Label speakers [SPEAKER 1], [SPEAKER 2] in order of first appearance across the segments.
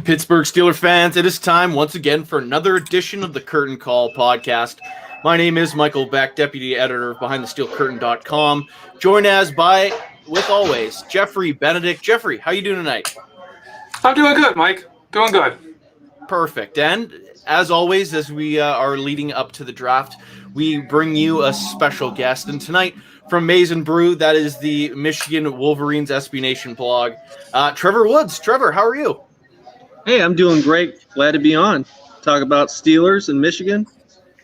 [SPEAKER 1] Pittsburgh Steelers fans, it is time once again for another edition of the Curtain Call podcast. My name is Michael Beck, deputy editor of BehindTheSteelCurtain.com, joined as by, with always, Geoffrey Benedict. Geoffrey, how you doing tonight?
[SPEAKER 2] I'm doing good, Mike. Doing good.
[SPEAKER 1] Perfect. And as always, as we are leading up to the draft, we bring you a special guest. And tonight, from Maize n Brew, that is the Michigan Wolverines SB Nation blog, Trevor Woods. Trevor, how are you?
[SPEAKER 3] Hey, I'm doing great. Glad to be on. Talk about Steelers and Michigan.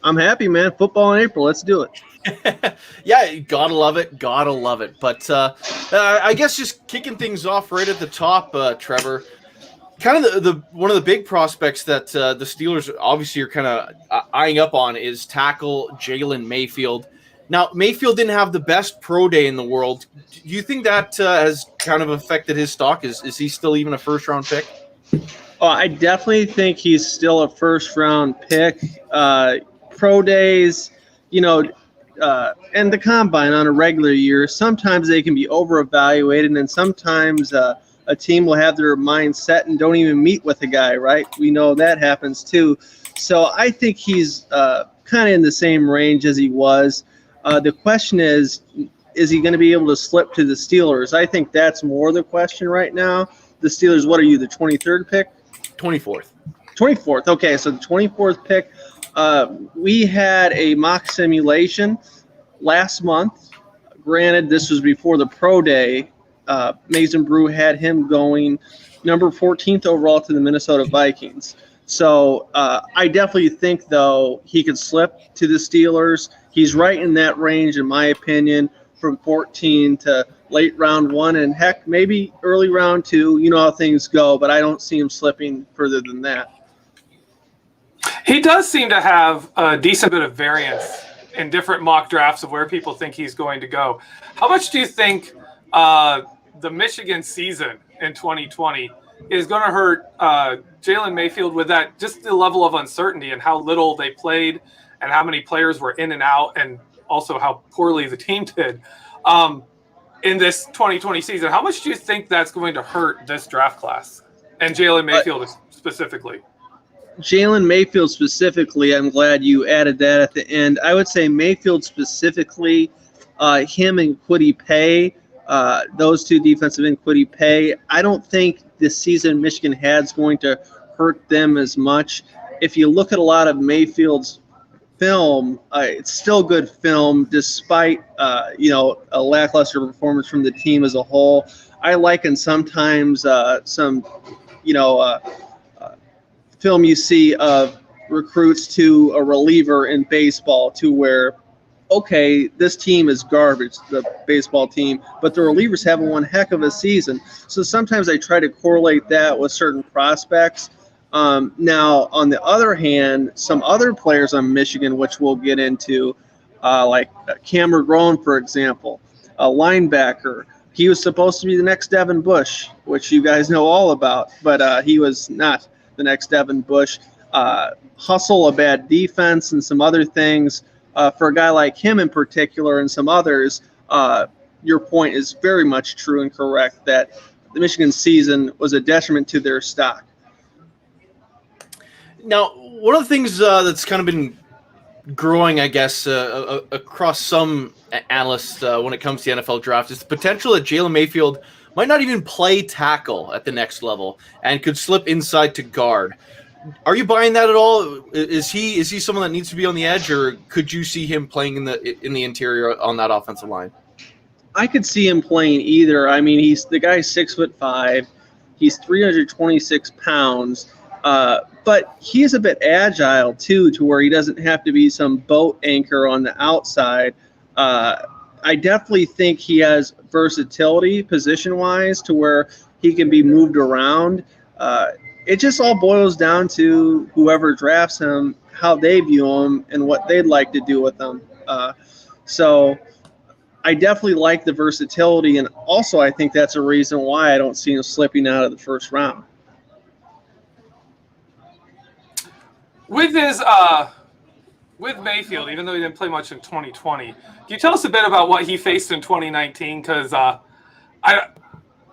[SPEAKER 3] I'm happy, man. Football in April. Let's do it.
[SPEAKER 1] Yeah, gotta love it. Gotta love it. But I guess just kicking things off right at the top, Trevor, kind of the one of the big prospects that the Steelers obviously are kind of eyeing up on is tackle Jalen Mayfield. Now, Mayfield didn't have the best pro day in the world. Do you think that has kind of affected his stock? Is he still even a first-round pick?
[SPEAKER 3] Oh, I definitely think he's still a first-round pick. Pro days, and the combine on a regular year, sometimes they can be over-evaluated, and sometimes a team will have their mind set and don't even meet with a guy, right? We know that happens too. So I think he's kind of in the same range as he was. The question is he going to be able to slip to the Steelers? I think that's more the question right now. The Steelers, what are you, the 23rd pick?
[SPEAKER 1] 24th.
[SPEAKER 3] 24th. Okay, so the 24th pick. We had a mock simulation last month. Granted, this was before the pro day. Maize n Brew had him going number 14th overall to the Minnesota Vikings. So I definitely think, though, he could slip to the Steelers. He's right in that range, in my opinion, from 14 to late round 1, and heck, maybe early round 2. You know how things go, but I don't see him slipping further than that.
[SPEAKER 2] He does seem to have a decent bit of variance in different mock drafts of where people think he's going to go. How much do you think the Michigan season in 2020 is going to hurt Jalen Mayfield with that, just the level of uncertainty and how little they played and how many players were in and out, and also how poorly the team did in this 2020 season? How much do you think that's going to hurt this draft class and Jalen Mayfield specifically?
[SPEAKER 3] Jalen Mayfield specifically, I'm glad you added that at the end. I would say Mayfield specifically, him and Kwity Paye, those two defensive end, Kwity Paye, I don't think this season Michigan had is going to hurt them as much. If you look at a lot of Mayfield's film, it's still good film despite a lackluster performance from the team as a whole. I liken sometimes some film you see of recruits to a reliever in baseball, to where, okay, this team is garbage, the baseball team, but the relievers haven't one heck of a season. So sometimes I try to correlate that with certain prospects. Now, on the other hand, some other players on Michigan, which we'll get into, like McGrone, for example, a linebacker. He was supposed to be the next Devin Bush, which you guys know all about, but he was not the next Devin Bush. Hustle, a bad defense, and some other things. For a guy like him in particular and some others, your point is very much true and correct that the Michigan season was a detriment to their stock.
[SPEAKER 1] Now, one of the things that's kind of been growing, I guess, across some analysts when it comes to the NFL draft is the potential that Jalen Mayfield might not even play tackle at the next level and could slip inside to guard. Are you buying that at all? Is he someone that needs to be on the edge, or could you see him playing in the interior on that offensive line?
[SPEAKER 3] I could see him playing either. I mean, the guy's 6'5", he's 326 pounds, but he's a bit agile too, to where he doesn't have to be some boat anchor on the outside. I definitely think he has versatility position-wise, to where he can be moved around. It just all boils down to whoever drafts him, how they view him, and what they'd like to do with him. So I definitely like the versatility, and also I think that's a reason why I don't see him slipping out of the first round.
[SPEAKER 2] With Mayfield, even though he didn't play much in 2020, can you tell us a bit about what he faced in 2019? Because I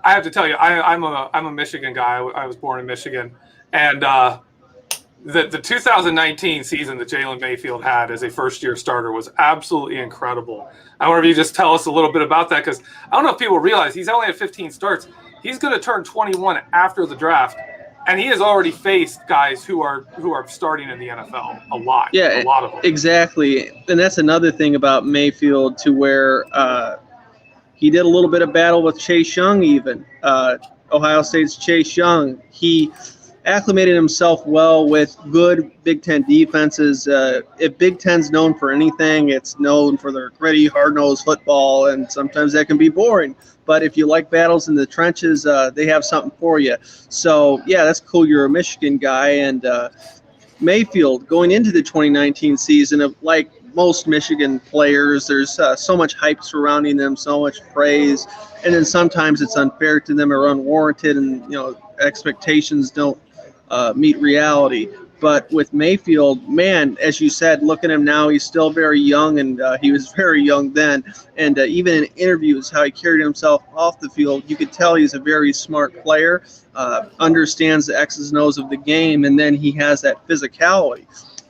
[SPEAKER 2] I have to tell you, I'm a Michigan guy. I was born in Michigan, and the 2019 season that Jalen Mayfield had as a first-year starter was absolutely incredible. I wonder if you just tell us a little bit about that, because I don't know if people realize he's only had 15 starts. He's going to turn 21 after the draft, and he has already faced guys who are starting in the NFL a lot.
[SPEAKER 3] Yeah,
[SPEAKER 2] a lot of them.
[SPEAKER 3] Exactly. And that's another thing about Mayfield, to where he did a little bit of battle with Chase Young even. Ohio State's Chase Young. He acclimated himself well with good Big Ten defenses. If Big Ten's known for anything, it's known for their gritty, hard-nosed football, and sometimes that can be boring. But if you like battles in the trenches, they have something for you. So, yeah, that's cool. You're a Michigan guy. And Mayfield, going into the 2019 season, like most Michigan players, there's so much hype surrounding them, so much praise. And then sometimes it's unfair to them or unwarranted, and, expectations don't meet reality. But with Mayfield, man, as you said, look at him now. He's still very young, and he was very young then. And even in interviews, how he carried himself off the field, you could tell he's a very smart player, understands the X's and O's of the game, and then he has that physicality.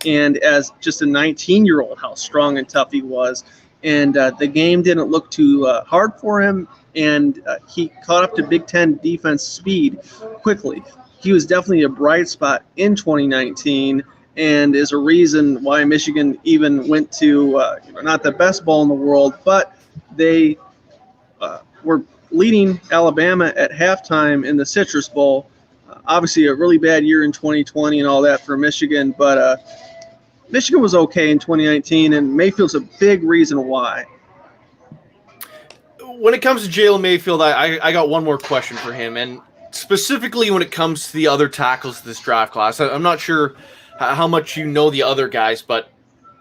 [SPEAKER 3] And as just a 19-year-old, how strong and tough he was. And the game didn't look too hard for him, and he caught up to Big Ten defense speed quickly. He was definitely a bright spot in 2019, and is a reason why Michigan even went to not the best bowl in the world, but they were leading Alabama at halftime in the Citrus Bowl. Obviously, a really bad year in 2020 and all that for Michigan, but Michigan was okay in 2019, and Mayfield's a big reason why.
[SPEAKER 1] When it comes to Jalen Mayfield, I got one more question for him, and specifically when it comes to the other tackles of this draft class. I'm not sure how much you know the other guys, but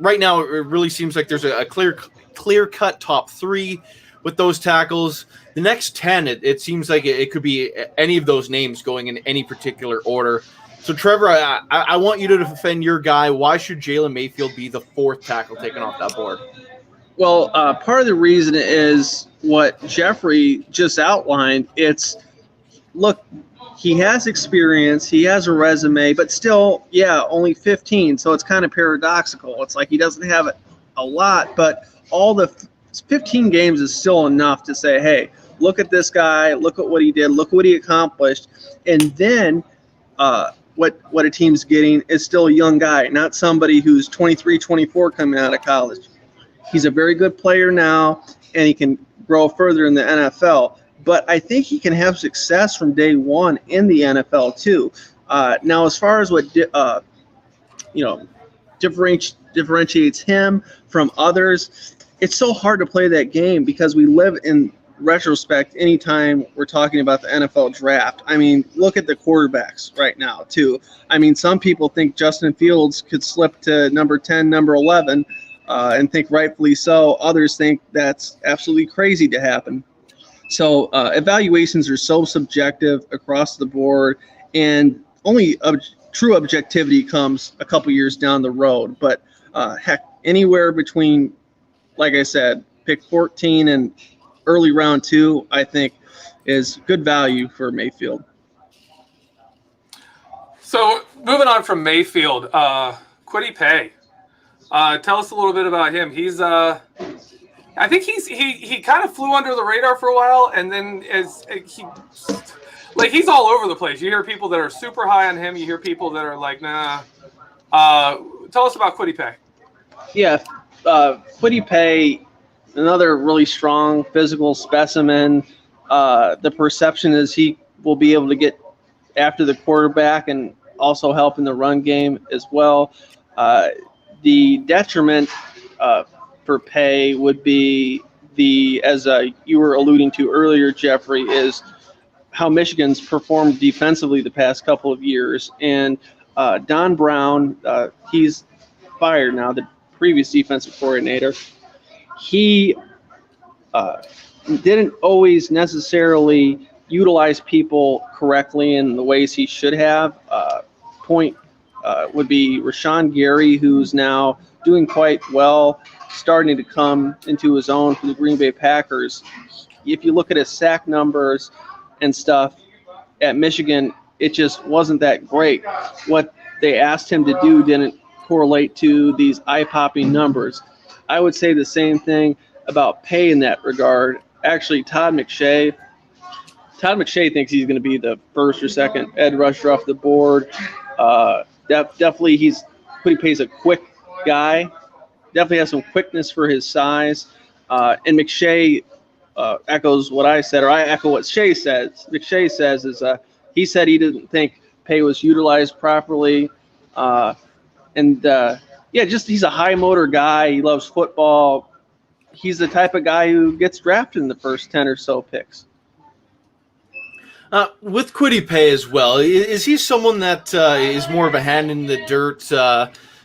[SPEAKER 1] right now it really seems like there's a clear-cut top three with those tackles. The next 10, it seems like it could be any of those names going in any particular order. So, Trevor, I want you to defend your guy. Why should Jalen Mayfield be the fourth tackle taken off that board?
[SPEAKER 3] Well, part of the reason is what Geoffrey just outlined. Look, he has experience, he has a resume, but still, only 15. So it's kind of paradoxical. It's like he doesn't have a lot, but all the 15 games is still enough to say, hey, look at this guy, look at what he did, look what he accomplished. And then what a team's getting is still a young guy, not somebody who's 23, 24 coming out of college. He's a very good player now, and he can grow further in the NFL. But I think he can have success from day one in the NFL too. Now, as far as what differentiates him from others, it's so hard to play that game because we live in retrospect anytime we're talking about the NFL draft. I mean, look at the quarterbacks right now too. I mean, some people think Justin Fields could slip to number 10, number 11, and think rightfully so. Others think that's absolutely crazy to happen. So evaluations are so subjective across the board, and only true objectivity comes a couple years down the road. But heck, anywhere between, like I said, pick 14 and early round 2, I think, is good value for Mayfield.
[SPEAKER 2] So moving on from Mayfield, Kwity Paye. Tell us a little bit about him. He's I think he kind of flew under the radar for a while, and then he's all over the place. You hear people that are super high on him. You hear people that are like, nah. Tell us about Kwity Paye.
[SPEAKER 3] Yeah, Kwity Paye, another really strong physical specimen. The perception is he will be able to get after the quarterback and also help in the run game as well. The detriment for Paye would be as you were alluding to earlier, Geoffrey, is how Michigan's performed defensively the past couple of years. And Don Brown, he's fired now, the previous defensive coordinator. He didn't always necessarily utilize people correctly in the ways he should have. Point would be Rashawn Gary, who's now doing quite well, starting to come into his own for the Green Bay Packers. If you look at his sack numbers, and stuff at Michigan, it just wasn't that great. What they asked him to do didn't correlate to these eye-popping numbers. I would say the same thing about Pay in that regard. Actually, Todd McShay thinks he's going to be the first or second edge rusher off the board. Definitely, Kwity Paye's a quick guy. Definitely has some quickness for his size. And McShay echoes what I said, or I echo what Shea says. McShay says he said he didn't think Paye was utilized properly. He's a high motor guy. He loves football. He's the type of guy who gets drafted in the first 10 or so picks.
[SPEAKER 1] With Kwity Paye as well, is he someone that is more of a hand in the dirt,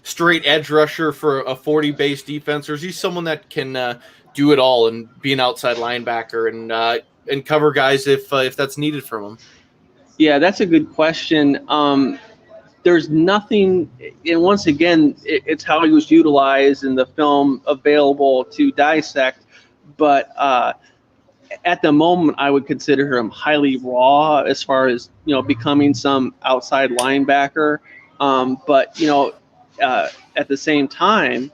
[SPEAKER 1] straight edge rusher for a 40-base defense, or is he someone that can do it all and be an outside linebacker and cover guys if that's needed from him?
[SPEAKER 3] Yeah, that's a good question. There's nothing, and once again, it's how he was utilized in the film available to dissect, but at the moment, I would consider him highly raw as far as, becoming some outside linebacker. But at the same time,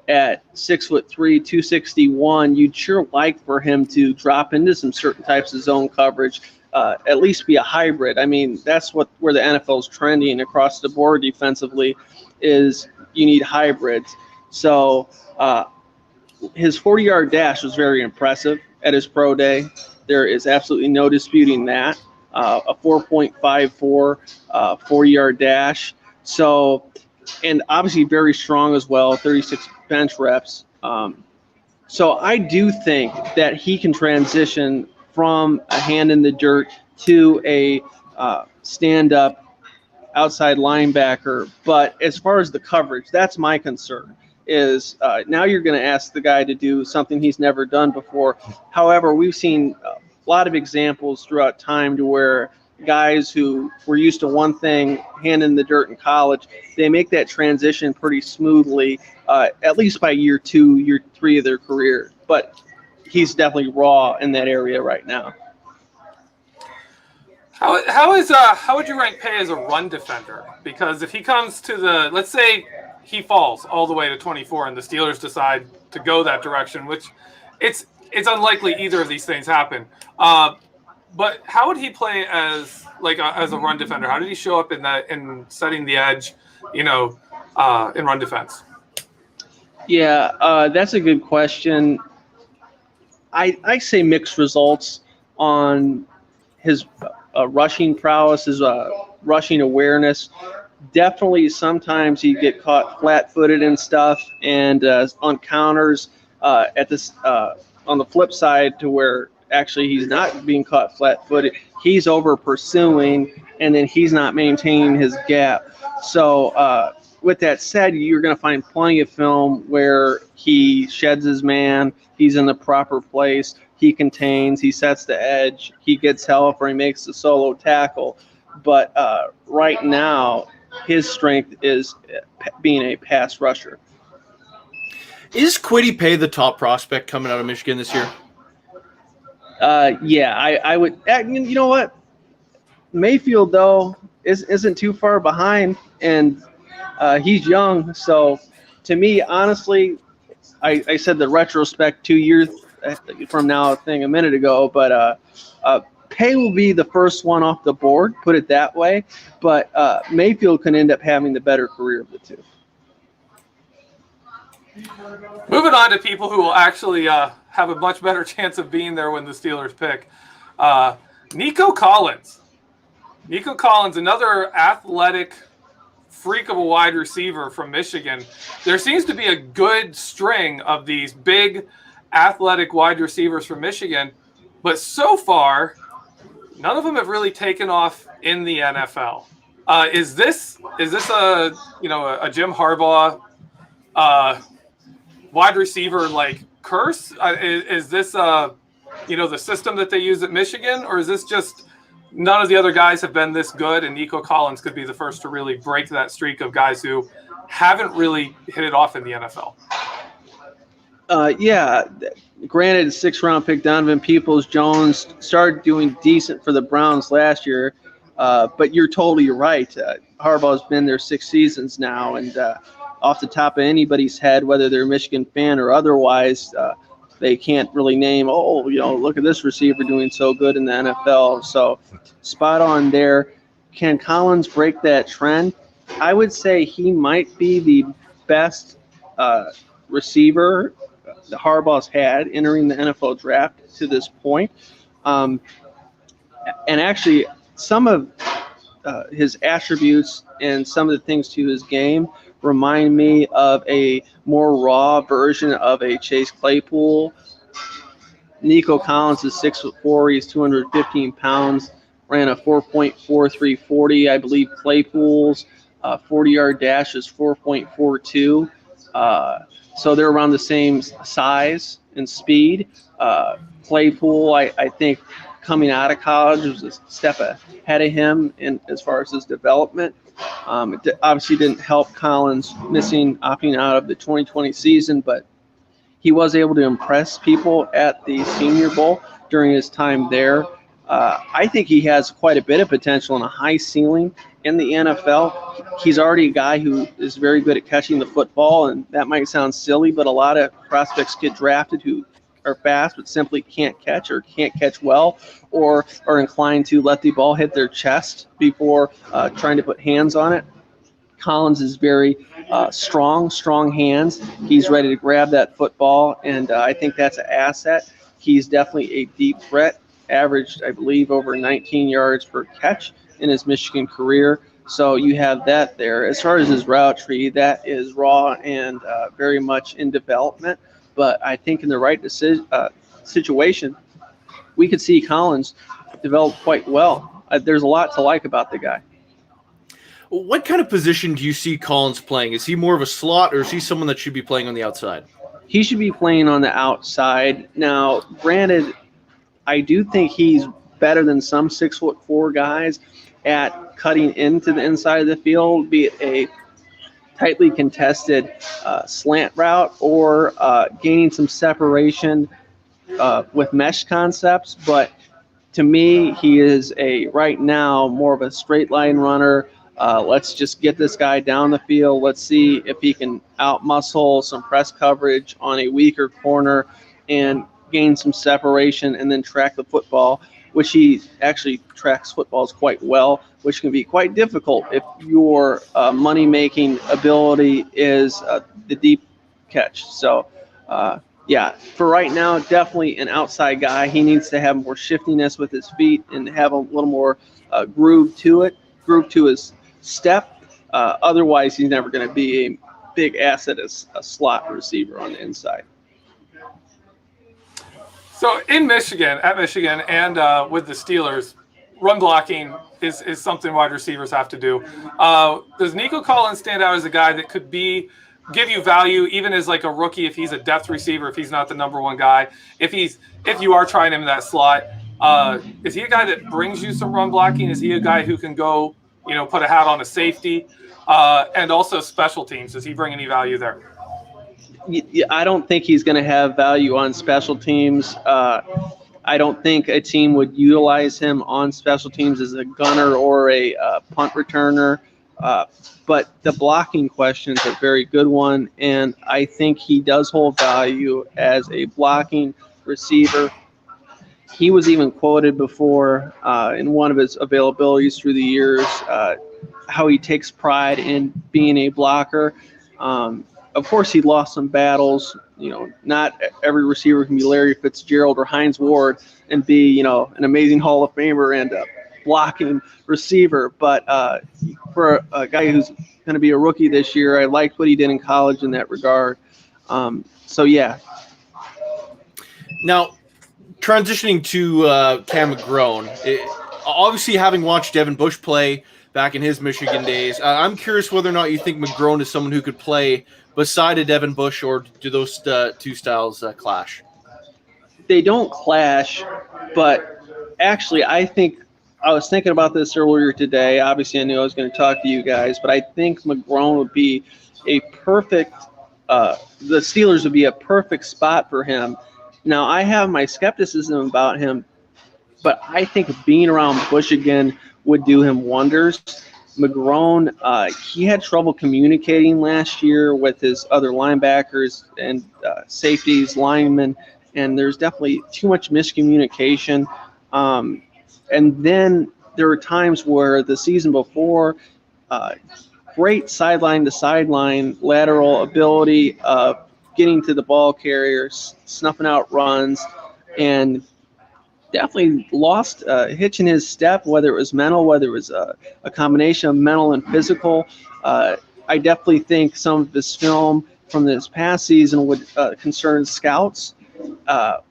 [SPEAKER 3] at 6'3", 261, you'd sure like for him to drop into some certain types of zone coverage, at least be a hybrid. I mean, that's where the NFL is trending across the board defensively, is you need hybrids. So his 40-yard dash was very impressive at his pro day. There is absolutely no disputing that. A 4.54 40-yard dash. So, and obviously very strong as well, 36 bench reps. So I do think that he can transition from a hand in the dirt to a stand-up outside linebacker. But as far as the coverage, that's my concern. Is now you're going to ask the guy to do something he's never done before. However, we've seen a lot of examples throughout time to where guys who were used to one thing, hand in the dirt in college, they make that transition pretty smoothly, at least by year 2, year 3 of their career. But he's definitely raw in that area right now.
[SPEAKER 2] How would you rank Paye as a run defender? Because if he comes to let's say he falls all the way to 24 and the Steelers decide to go that direction, which it's unlikely either of these things happen. But how would he play as a run defender? How did he show up in setting the edge, in run defense?
[SPEAKER 3] Yeah, that's a good question. I say mixed results on his rushing prowess, his rushing awareness. Definitely sometimes he get caught flat-footed and stuff, and on counters on the flip side to where actually he's not being caught flat-footed. He's over pursuing, and then he's not maintaining his gap. So with that said, you're going to find plenty of film where he sheds his man, he's in the proper place, he contains, he sets the edge, he gets help, or he makes the solo tackle. But right now, his strength is being a pass rusher.
[SPEAKER 1] Is Kwity Paye the top prospect coming out of Michigan this year?
[SPEAKER 3] Yeah, I would. You know what? Mayfield, though, isn't too far behind, and he's young. So, to me, honestly, I said the retrospect 2 years from now thing a minute ago, but Paye will be the first one off the board, put it that way. But Mayfield can end up having the better career of the two.
[SPEAKER 2] Moving on to people who will actually have a much better chance of being there when the Steelers pick. Nico Collins. Nico Collins, another athletic freak of a wide receiver from Michigan. There seems to be a good string of these big athletic wide receivers from Michigan, but so far, none of them have really taken off in the NFL. Is this a Jim Harbaugh wide receiver curse? Is this the system that they use at Michigan, or is this just none of the other guys have been this good, and Nico Collins could be the first to really break that streak of guys who haven't really hit it off in the NFL?
[SPEAKER 3] Yeah, granted, 6th-round pick Donovan Peoples-Jones started doing decent for the Browns last year, but you're totally right. Harbaugh's been there 6 seasons now, and off the top of anybody's head, whether they're a Michigan fan or otherwise, they can't really name, look at this receiver doing so good in the NFL. So spot on there. Can Collins break that trend? I would say he might be the best receiver the Harbaugh's had entering the NFL draft to this point. And actually, some of his attributes and some of the things to his game remind me of a more raw version of a Chase Claypool. Nico Collins is 6'4", he's 215 pounds, ran a 4.4340. I believe Claypool's 40-yard dash is 4.42. So they're around the same size and speed. Claypool, I think, coming out of college was a step ahead of him in as far as his development. It obviously didn't help Collins opting out of the 2020 season, but he was able to impress people at the Senior Bowl during his time there. I think he has quite a bit of potential and a high ceiling in the NFL. He's already a guy who is very good at catching the football, and that might sound silly, but a lot of prospects get drafted who are fast but simply can't catch or can't catch well, or are inclined to let the ball hit their chest before trying to put hands on it. Collins is very strong hands. He's ready to grab that football, and I think that's an asset. He's definitely a deep threat, averaged, I believe, over 19 yards per catch in his Michigan career. So you have that there. As far as his route tree, that is raw and very much in development. But I think in the right situation, we could see Collins develop quite well. There's a lot to like about the guy.
[SPEAKER 1] What kind of position do you see Collins playing? Is he more of a slot, or is he someone that should be playing on the outside?
[SPEAKER 3] He should be playing on the outside. Now, granted, I do think he's better than some 6'4" guys at cutting into the inside of the field, be it a tightly contested slant route or gaining some separation with mesh concepts. But to me, he is right now more of a straight line runner. Let's just get this guy down the field. Let's see if he can out-muscle some press coverage on a weaker corner and gain some separation and then track the football, which he actually tracks footballs quite well, which can be quite difficult if your money-making ability is the deep catch. So, for right now, definitely an outside guy. He needs to have more shiftiness with his feet and have a little more groove to his step. Otherwise, he's never going to be a big asset as a slot receiver on the inside.
[SPEAKER 2] So at Michigan, and with the Steelers, run blocking is something wide receivers have to do. Does Nico Collins stand out as a guy that could give you value even as like a rookie if he's a depth receiver, if he's not the number one guy, if you are trying him in that slot? Is he a guy that brings you some run blocking? Is he a guy who can go, put a hat on a safety, and also special teams? Does he bring any value there?
[SPEAKER 3] I don't think he's going to have value on special teams. I don't think a team would utilize him on special teams as a gunner or a punt returner. But the blocking question is a very good one, and I think he does hold value as a blocking receiver. He was even quoted before in one of his availabilities through the years how he takes pride in being a blocker. Of course, he lost some battles. Not every receiver can be Larry Fitzgerald or Hines Ward and be, an amazing Hall of Famer and a blocking receiver. But for a guy who's going to be a rookie this year, I liked what he did in college in that regard.
[SPEAKER 1] Now, transitioning to Cam McGrone, obviously having watched Devin Bush play back in his Michigan days, I'm curious whether or not you think McGrone is someone who could play beside a Devin Bush, or do those two styles clash?
[SPEAKER 3] They don't clash, but actually I was thinking about this earlier today. Obviously, I knew I was going to talk to you guys, but I think McGrone would be a perfect the Steelers would be a perfect spot for him. Now, I have my skepticism about him, but I think being around Bush again would do him wonders. McGrone, he had trouble communicating last year with his other linebackers and safeties, linemen, and there's definitely too much miscommunication. And then there were times where the season before, great sideline to sideline lateral ability, getting to the ball carriers, snuffing out runs, and definitely lost hitch in his step, whether it was mental, whether it was a combination of mental and physical. I definitely think some of this film from this past season would concern scouts.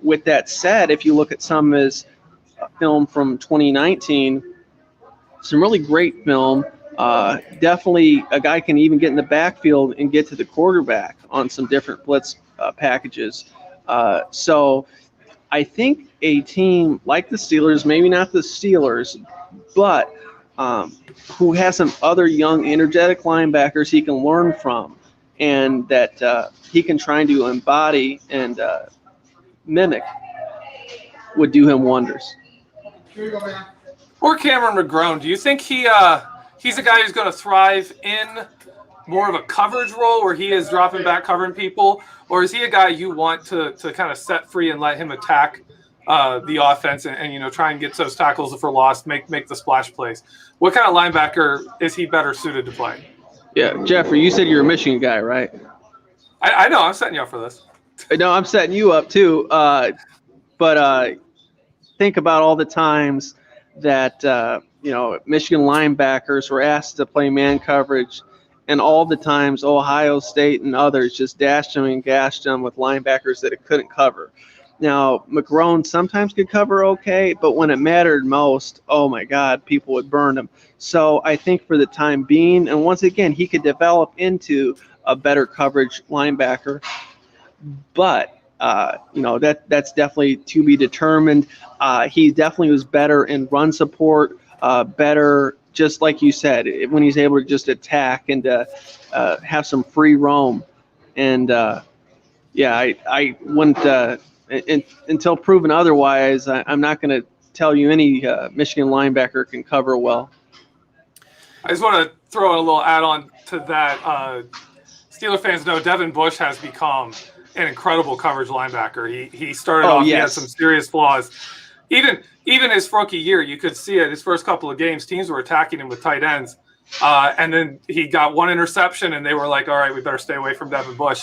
[SPEAKER 3] With that said, if you look at some of his film from 2019, some really great film. Definitely a guy can even get in the backfield and get to the quarterback on some different blitz packages. So I think a team like the Steelers, maybe not the Steelers, but who has some other young, energetic linebackers he can learn from and that he can try to embody and mimic would do him wonders.
[SPEAKER 2] Or Cameron McGrone, do you think he's a guy who's going to thrive in more of a coverage role where he is dropping back covering people, or is he a guy you want to kind of set free and let him attack the offense and try and get those tackles if we're lost, make the splash plays? What kind of linebacker is he better suited to play?
[SPEAKER 3] Yeah, Jeffrey, you said you're a Michigan guy, right?
[SPEAKER 2] I know, I'm setting you up for this.
[SPEAKER 3] No, I'm setting you up too. But think about all the times that Michigan linebackers were asked to play man coverage, and all the times Ohio State and others just dashed them and gashed them with linebackers that it couldn't cover. Now, McGrone sometimes could cover okay, but when it mattered most, oh my God, people would burn him. So I think for the time being, and once again, he could develop into a better coverage linebacker, but that's definitely to be determined. He definitely was better in run support, better, just like you said, when he's able to just attack and have some free roam. And I wouldn't, until proven otherwise, I'm not going to tell you any Michigan linebacker can cover well.
[SPEAKER 2] I just want to throw in a little add-on to that. Steeler fans know Devin Bush has become an incredible coverage linebacker. He started off, He had some serious flaws. Even his rookie year, you could see it. His first couple of games, teams were attacking him with tight ends. And then he got one interception, and they were like, all right, we better stay away from Devin Bush.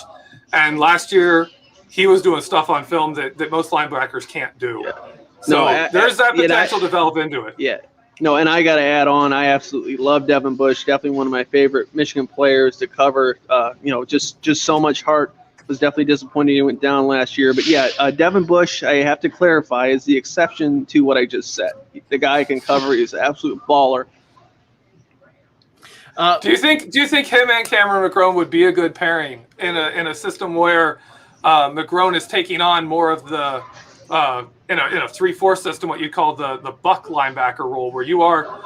[SPEAKER 2] And last year, he was doing stuff on film that most linebackers can't do. Yeah. So there's that potential to develop into it.
[SPEAKER 3] Yeah. No, and I got to add on, I absolutely love Devin Bush. Definitely one of my favorite Michigan players to cover. Just so much heart. Was definitely disappointed he went down last year. But Devin Bush, I have to clarify, is the exception to what I just said. The guy can cover. He's an absolute baller.
[SPEAKER 2] Do you think him and Cameron McGrone would be a good pairing in a system where McGrone is taking on more of the in a 3-4 system, what you call the buck linebacker role, where you are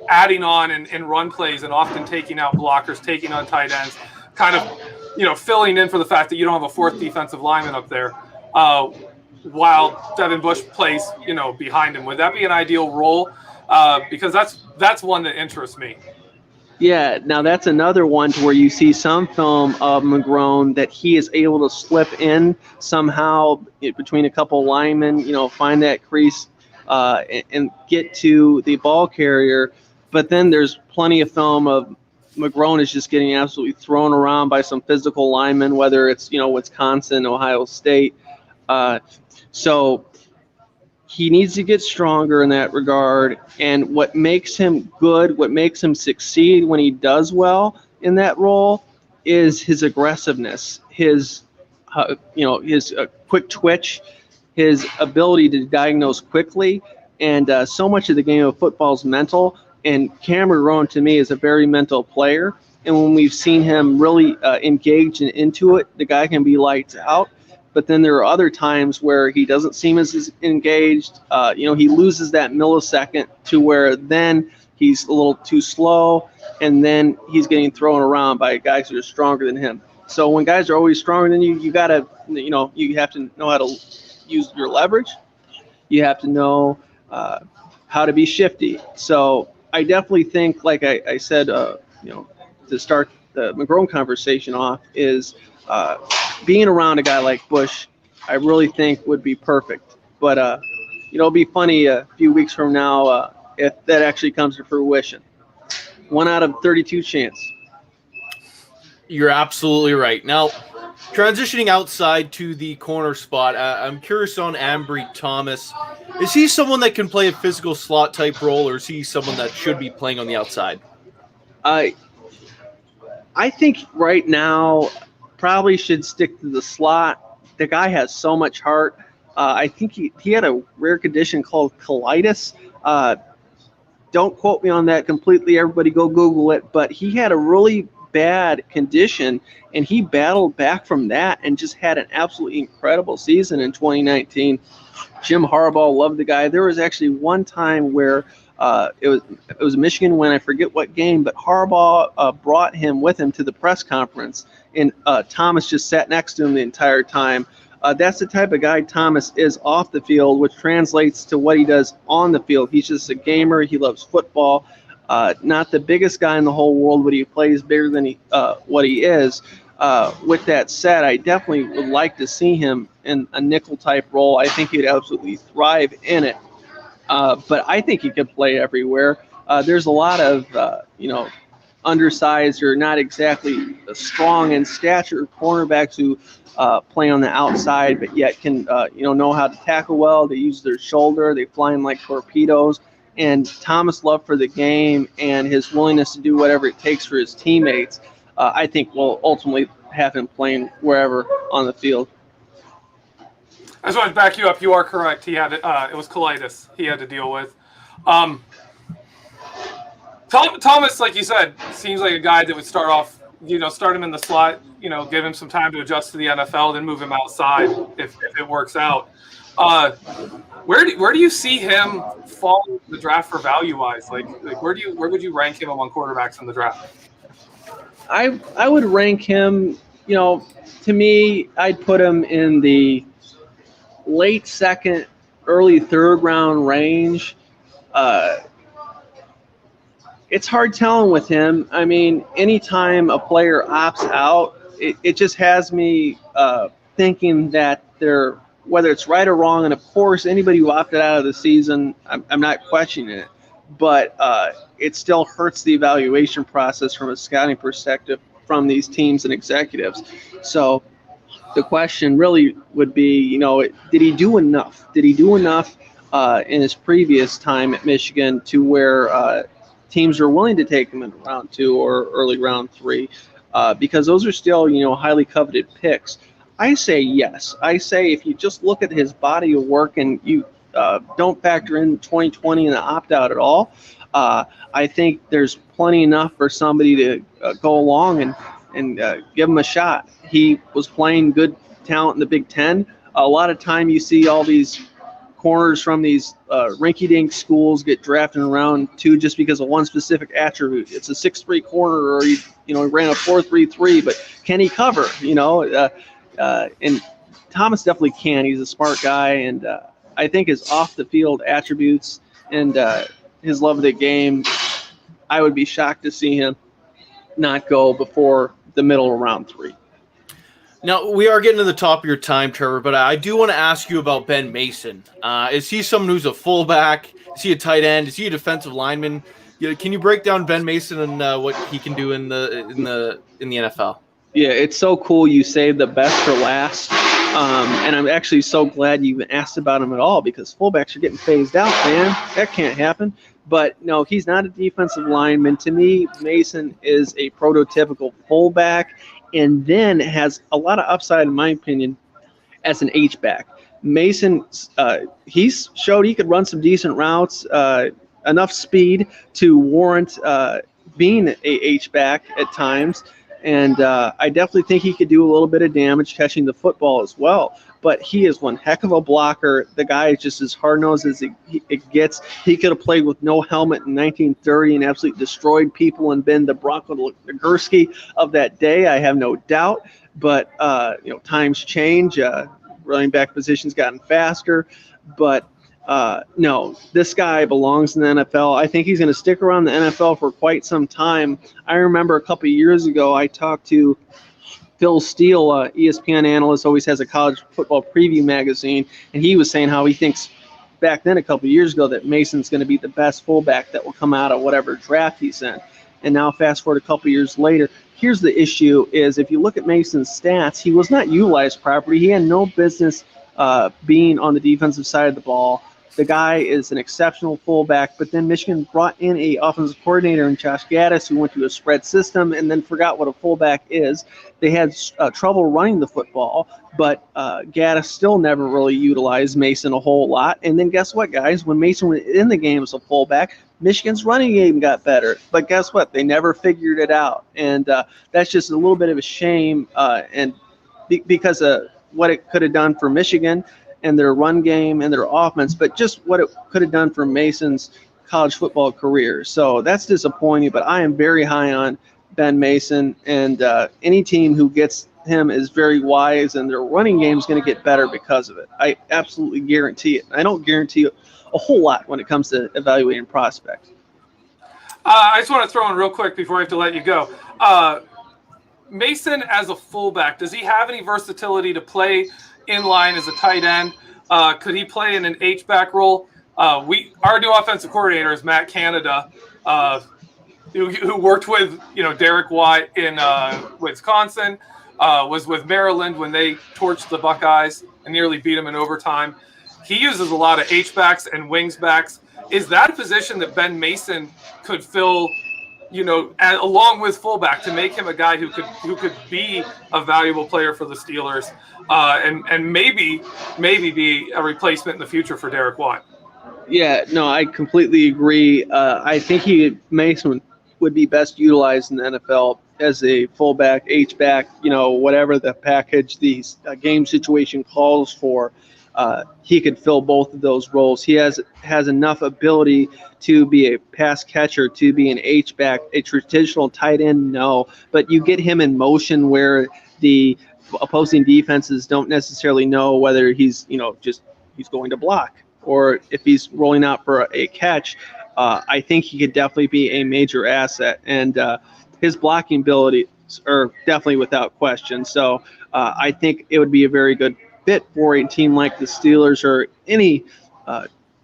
[SPEAKER 2] adding on in run plays and often taking out blockers, taking on tight ends, kind of filling in for the fact that you don't have a fourth defensive lineman up there, while Devin Bush plays, behind him. Would that be an ideal role? Because that's one that interests me.
[SPEAKER 3] Yeah, now that's another one to where you see some film of McGrone that he is able to slip in somehow between a couple linemen, find that crease and get to the ball carrier. But then there's plenty of film of McGrone is just getting absolutely thrown around by some physical linemen, whether it's, Wisconsin, Ohio State. So he needs to get stronger in that regard. And what makes him good, what makes him succeed when he does well in that role is his aggressiveness, his quick twitch, his ability to diagnose quickly. And so much of the game of football is mental. And Cameron McGrone, to me, is a very mental player. And when we've seen him really engage and into it, the guy can be lights out. But then there are other times where he doesn't seem as engaged. He loses that millisecond to where then he's a little too slow, and then he's getting thrown around by guys that are stronger than him. So when guys are always stronger than you, you gotta, you have to know how to use your leverage. You have to know how to be shifty. So I definitely think, like I said, to start the McGrone conversation off, is being around a guy like Bush, I really think would be perfect. But it'll be funny a few weeks from now if that actually comes to fruition. 1 out of 32 chance.
[SPEAKER 1] You're absolutely right. Now, transitioning outside to the corner spot, I'm curious on Ambry Thomas. Is he someone that can play a physical slot type role, or is he someone that should be playing on the outside?
[SPEAKER 3] I think right now probably should stick to the slot. The guy has so much heart. I think he had a rare condition called colitis. Don't quote me on that completely. Everybody go Google it. But he had a really bad condition, and he battled back from that and just had an absolutely incredible season in 2019. Jim Harbaugh loved the guy. There was actually one time where it was Michigan win. I forget what game, but Harbaugh brought him with him to the press conference, and Thomas just sat next to him the entire time. That's the type of guy Thomas is off the field, which translates to what he does on the field. He's just a gamer. He loves football. Not the biggest guy in the whole world, but he plays bigger than what he is. With that said, I definitely would like to see him in a nickel-type role. I think he'd absolutely thrive in it. But I think he could play everywhere. There's a lot of, undersized or not exactly strong in stature cornerbacks who play on the outside, but yet can, know how to tackle well. They use their shoulder. They fly in like torpedoes. And Thomas' love for the game and his willingness to do whatever it takes for his teammates, I think will ultimately have him playing wherever on the field.
[SPEAKER 2] I just want to back you up. You are correct. He had it was colitis he had to deal with. Thomas, like you said, seems like a guy that would start him in the slot, give him some time to adjust to the NFL, then move him outside if it works out. Where do you see him fall in the draft for value-wise? Like where would you rank him among quarterbacks in the draft?
[SPEAKER 3] I would rank him, to me, I'd put him in the late second, early third round range. It's hard telling with him. I mean, anytime a player opts out, it just has me thinking that whether it's right or wrong, and of course, anybody who opted out of the season, I'm not questioning it, but it still hurts the evaluation process from a scouting perspective from these teams and executives. So the question really would be, did he do enough? Did he do enough in his previous time at Michigan to where teams are willing to take him in round 2 or early round 3? Because those are still, highly coveted picks. I say yes. I say if you just look at his body of work and you don't factor in 2020 and the opt-out at all, I think there's plenty enough for somebody to go along and give him a shot. He was playing good talent in the Big Ten. A lot of time you see all these corners from these rinky-dink schools get drafted in round 2 just because of one specific attribute. It's a 6'3" corner, or he ran a 4.33, but can he cover? And Thomas definitely can. He's a smart guy, and I think his off-the-field attributes and his love of the game, I would be shocked to see him not go before the middle of round 3.
[SPEAKER 1] Now, we are getting to the top of your time, Trevor, but I do want to ask you about Ben Mason. Is he someone who's a fullback? Is he a tight end? Is he a defensive lineman? Can you break down Ben Mason and what he can do in the NFL?
[SPEAKER 3] Yeah, it's so cool you saved the best for last. And I'm actually so glad you even asked about him at all, because fullbacks are getting phased out, man. That can't happen. But no, he's not a defensive lineman. To me, Mason is a prototypical fullback, and then has a lot of upside, in my opinion, as an H-back. Mason, he's showed he could run some decent routes, enough speed to warrant being a H-back at times. And I definitely think he could do a little bit of damage catching the football as well. but he is one heck of a blocker. The guy is just as hard-nosed as it gets. He could have played with no helmet in 1930 and absolutely destroyed people and been the Bronco Nagurski of that day. I have no doubt. But, times change. Running back position's gotten faster. But, no, this guy belongs in the NFL. I think he's going to stick around the NFL for quite some time. I remember a couple of years ago I talked to Phil Steele, ESPN analyst, always has a college football preview magazine, and he was saying how he thinks back then a couple of years ago that Mason's going to be the best fullback that will come out of whatever draft he's in. And now fast forward a couple of years later, here's the issue is if you look at Mason's stats, he was not utilized properly. He had no business being on the defensive side of the ball. The guy is an exceptional fullback, but then Michigan brought in a offensive coordinator in Josh Gaddis who went to a spread system and then forgot what a fullback is. They had trouble running the football, but Gaddis still never really utilized Mason a whole lot. And then guess what, guys? When Mason was in the game as a fullback, Michigan's running game got better. But guess what? They never figured it out. And that's just a little bit of a shame because of what it could have done for Michigan and their run game and their offense, but just what it could have done for Mason's college football career. So that's disappointing, but I am very high on Ben Mason, and any team who gets him is very wise, and their running game is going to get better because of it. I absolutely guarantee it. I don't guarantee a whole lot when it comes to evaluating prospects.
[SPEAKER 2] I just want to throw in real quick before I have to let you go. Mason as a fullback, does he have any versatility to play in line as a tight end? Could he play in an H-back role? Our new offensive coordinator is Matt Canada, who worked with Derek White in Wisconsin, was with Maryland when they torched the Buckeyes and nearly beat them in overtime. He uses a lot of H-backs and wings backs. Is that a position that Ben Mason could fill, along with fullback, to make him a guy who could be a valuable player for the Steelers, and maybe be a replacement in the future for Derek White?
[SPEAKER 3] Yeah, no, I completely agree. I think Mason would be best utilized in the NFL as a fullback, H-back, whatever the package, the game situation calls for. He could fill both of those roles. He has enough ability to be a pass catcher, to be an H-back, a traditional tight end, no. But you get him in motion where the opposing defenses don't necessarily know whether he's going to block or if he's rolling out for a catch. I think he could definitely be a major asset, and his blocking abilities are definitely without question. So I think it would be a very good fit for a team like the Steelers or any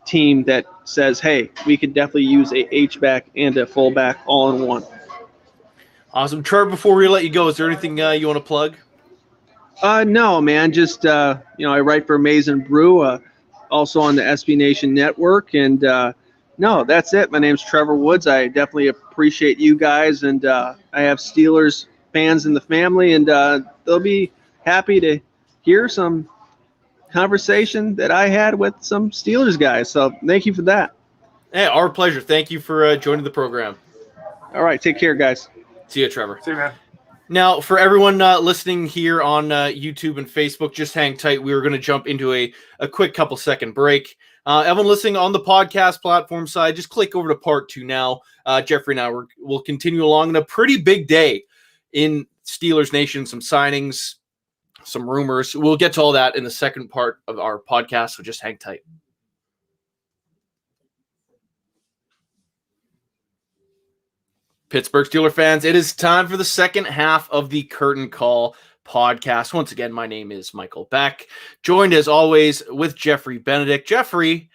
[SPEAKER 3] team that says, hey, we could definitely use a H-back and a fullback all in one.
[SPEAKER 1] Awesome. Trevor, before we let you go, is there anything you want to plug?
[SPEAKER 3] No, man. Just, I write for Maize and Brew, also on the SB Nation Network. And no, that's it. My name's Trevor Woods. I definitely appreciate you guys. And I have Steelers fans in the family, and they'll be happy to hear some conversation that I had with some Steelers guys. So thank you for that.
[SPEAKER 1] Hey, our pleasure. Thank you for joining the program.
[SPEAKER 3] All right. Take care, guys.
[SPEAKER 1] See you, Trevor.
[SPEAKER 2] See you, man.
[SPEAKER 1] Now, for everyone listening here on YouTube and Facebook, just hang tight. We were going to jump into a quick couple-second break. Everyone listening on the podcast platform side, just click over to part 2 now. Geoffrey and I will continue along in a pretty big day in Steelers Nation, some signings, some rumors. We'll get to all that in the second part of our podcast, so just hang tight. Pittsburgh Steelers fans, it is time for the second half of the Curtain Call podcast. Once again, my name is Michael Beck, joined as always with Geoffrey Benedict. Geoffrey,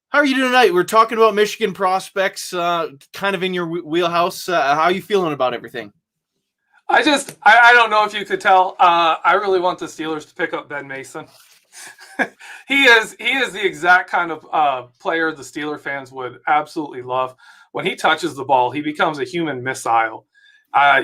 [SPEAKER 1] how are you doing tonight? We're talking about Michigan prospects, kind of in your wheelhouse. How are you feeling about everything?
[SPEAKER 2] I don't know if you could tell. I really want the Steelers to pick up Ben Mason. He is the exact kind of player the Steeler fans would absolutely love. When he touches the ball, he becomes a human missile.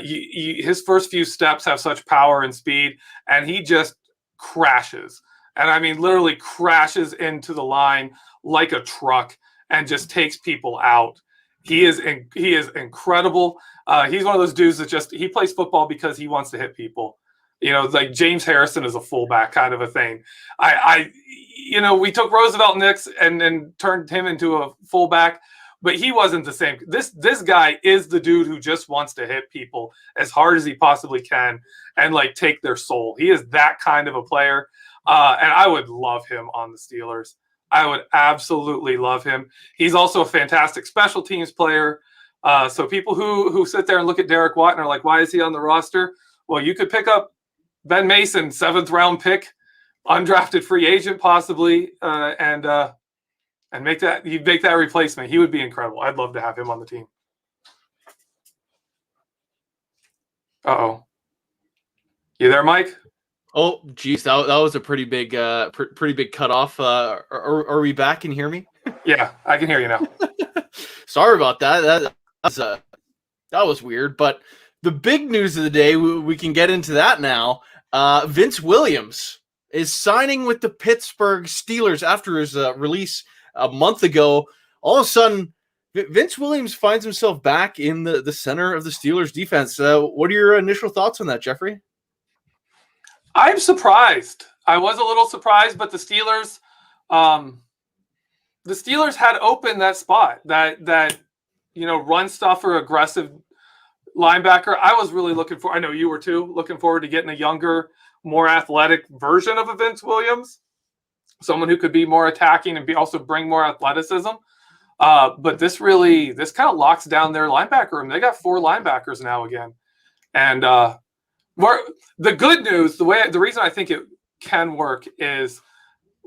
[SPEAKER 2] His first few steps have such power and speed, and he just crashes. And I mean, literally crashes into the line like a truck and just takes people out. He is incredible. He's one of those dudes that he plays football because he wants to hit people. Like James Harrison is a fullback kind of a thing. We took Roosevelt Nix and turned him into a fullback, but he wasn't the same. This guy is the dude who just wants to hit people as hard as he possibly can and like take their soul. He is that kind of a player. And I would love him on the Steelers. I would absolutely love him. He's also a fantastic special teams player. So people who sit there and look at Derek Watt and are like, why is he on the roster? Well, you could pick up Ben Mason, 7th round pick, undrafted free agent possibly, and make that replacement. He would be incredible. I'd love to have him on the team. Uh-oh. You there, Mike?
[SPEAKER 1] Oh, geez, that was a pretty big cutoff. Are we back? Can you hear me?
[SPEAKER 2] Yeah, I can hear you now.
[SPEAKER 1] Sorry about that. That was weird. But the big news of the day, we can get into that now. Vince Williams is signing with the Pittsburgh Steelers after his release a month ago. All of a sudden, Vince Williams finds himself back in the center of the Steelers defense. What are your initial thoughts on that, Geoffrey?
[SPEAKER 2] I'm surprised. I was a little surprised, but the Steelers had opened that spot, that run stuffer, aggressive linebacker. I was really I know you were too, looking forward to getting a younger, more athletic version of a Vince Williams, someone who could be more attacking and also bring more athleticism. But this kind of locks down their linebacker room. They got 4 linebackers now again, and the good news, the reason I think it can work is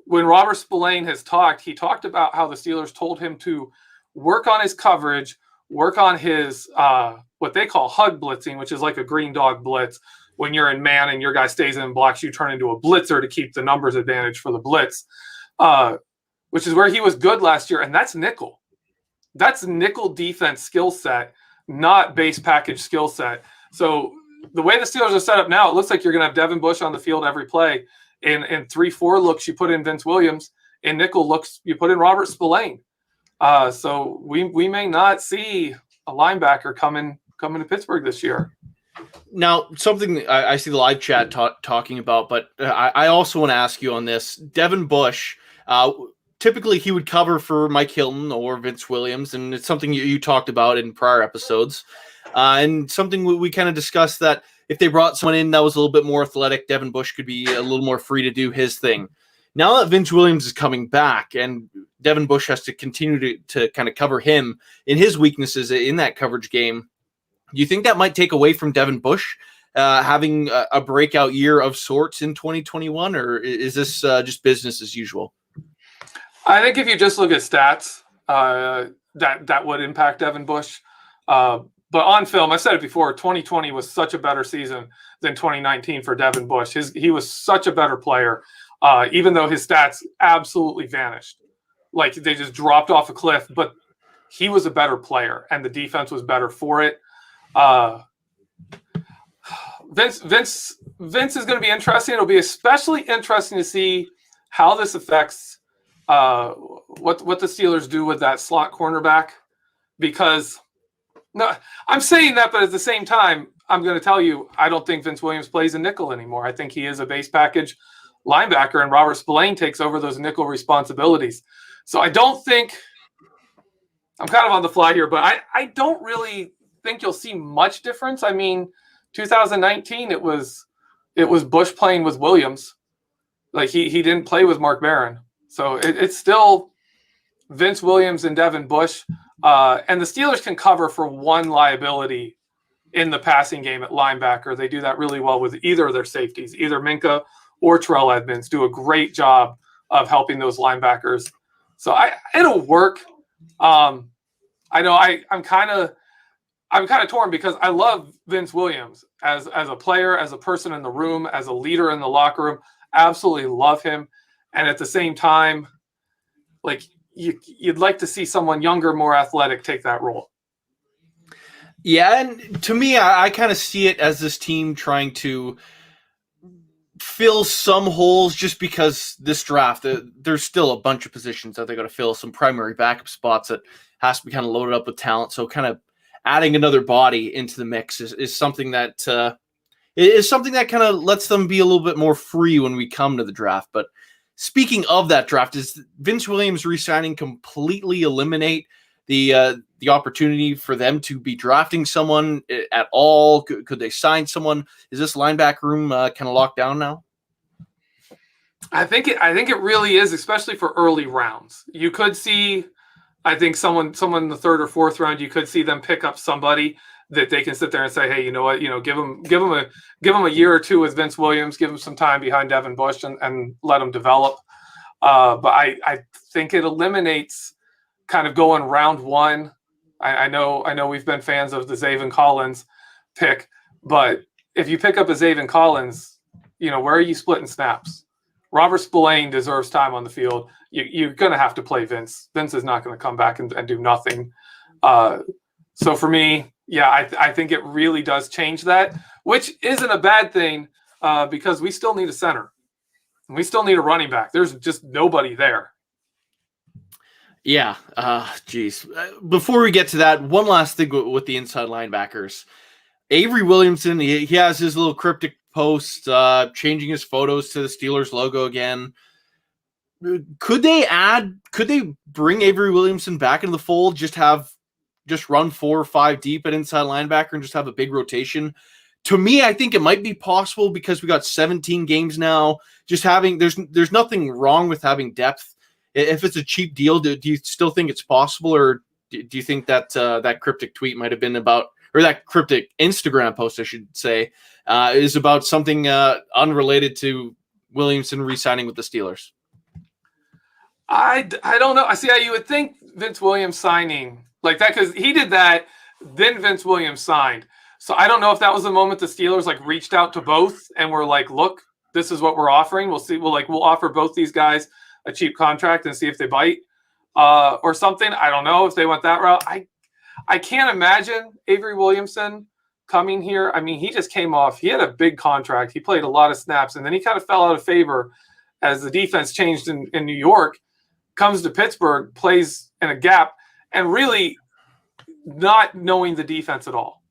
[SPEAKER 2] when Robert Spillane has talked, he talked about how the Steelers told him to work on his coverage, work on his what they call hug blitzing, which is like a green dog blitz. When you're in man and your guy stays in blocks, you turn into a blitzer to keep the numbers advantage for the blitz, which is where he was good last year. And that's nickel. That's nickel defense skill set, not base package skill set. So the way the Steelers are set up now, it looks like you're going to have Devin Bush on the field every play. In 3-4 looks, you put in Vince Williams. In nickel looks, you put in Robert Spillane. So we may not see a linebacker coming to Pittsburgh this year.
[SPEAKER 1] Now, something I see the live chat talking about, but I also want to ask you on this. Devin Bush, typically he would cover for Mike Hilton or Vince Williams, and it's something you talked about in prior episodes. And something we kind of discussed that if they brought someone in that was a little bit more athletic, Devin Bush could be a little more free to do his thing. Now that Vince Williams is coming back and Devin Bush has to continue to kind of cover him in his weaknesses in that coverage game, do you think that might take away from Devin Bush having a breakout year of sorts in 2021, or is this just business as usual?
[SPEAKER 2] I think if you just look at stats, that would impact Devin Bush. But on film, I said it before, 2020 was such a better season than 2019 for Devin Bush. He was such a better player, even though his stats absolutely vanished. Like they just dropped off a cliff, but he was a better player and the defense was better for it. Vince is going to be interesting. It'll be especially interesting to see how this affects what the Steelers do with that slot cornerback, because no, I'm saying that, but at the same time, I'm going to tell you, I don't think Vince Williams plays a nickel anymore. I think he is a base package linebacker, and Robert Spillane takes over those nickel responsibilities. So I don't think – I'm kind of on the fly here, but I don't really think you'll see much difference. I mean, 2019, it was Bush playing with Williams. Like he didn't play with Mark Barron. So it's still Vince Williams and Devin Bush. And the Steelers can cover for one liability in the passing game at linebacker. They do that really well with either of their safeties. Either Minka or Terrell Edmonds do a great job of helping those linebackers. So it'll work. I know I'm kind of torn because I love Vince Williams as a player, as a person in the room, as a leader in the locker room. Absolutely love him. And at the same time, like you'd like to see someone younger, more athletic take that role.
[SPEAKER 1] Yeah, and to me, I kind of see it as this team trying to fill some holes just because this draft, there's still a bunch of positions that they got to fill, some primary backup spots that has to be kind of loaded up with talent. So kind of adding another body into the mix is something that is something that kind of lets them be a little bit more free when we come to the draft. But speaking of that draft, is Vince Williams re-signing completely eliminate the opportunity for them to be drafting someone at all? Could they sign someone? Is this linebacker room kind of locked down now?
[SPEAKER 2] I think it really is, especially for early rounds. You could see, I think someone in the third or fourth round, you could see them pick up somebody that they can sit there and say, hey, you know what, give them a year or two with Vince Williams, give him some time behind Devin Bush and let him develop. But I think it eliminates kind of going round one. I know we've been fans of the Zaven Collins pick, but if you pick up a Zaven Collins, where are you splitting snaps? Robert Spillane deserves time on the field. You're going to have to play Vince. Vince is not going to come back and do nothing. So for me, yeah, I think it really does change that, which isn't a bad thing because we still need a center. We still need a running back. There's just nobody there.
[SPEAKER 1] Yeah. Geez. Before we get to that, one last thing with the inside linebackers. Avery Williamson, he has his little cryptic post changing his photos to the Steelers logo again. Could they bring Avery Williamson back into the fold, just run 4 or 5 deep at inside linebacker and just have a big rotation? To me, I think it might be possible because we got 17 games now. Just there's nothing wrong with having depth. If it's a cheap deal, do you still think it's possible, or do you think that that cryptic tweet might have been about, or that cryptic Instagram post, I should say, is about something unrelated to Williamson re-signing with the Steelers?
[SPEAKER 2] I don't know. I see how you would think Vince Williams signing like that, because he did that, then Vince Williams signed. So I don't know if that was the moment the Steelers reached out to both and were like, look, this is what we're offering. We'll see. We'll offer both these guys a cheap contract and see if they bite or something. I don't know if they went that route. I can't imagine Avery Williamson coming here. I mean, he just came off. He had a big contract. He played a lot of snaps, and then he kind of fell out of favor as the defense changed in New York, comes to Pittsburgh, plays in a gap, and really not knowing the defense at all.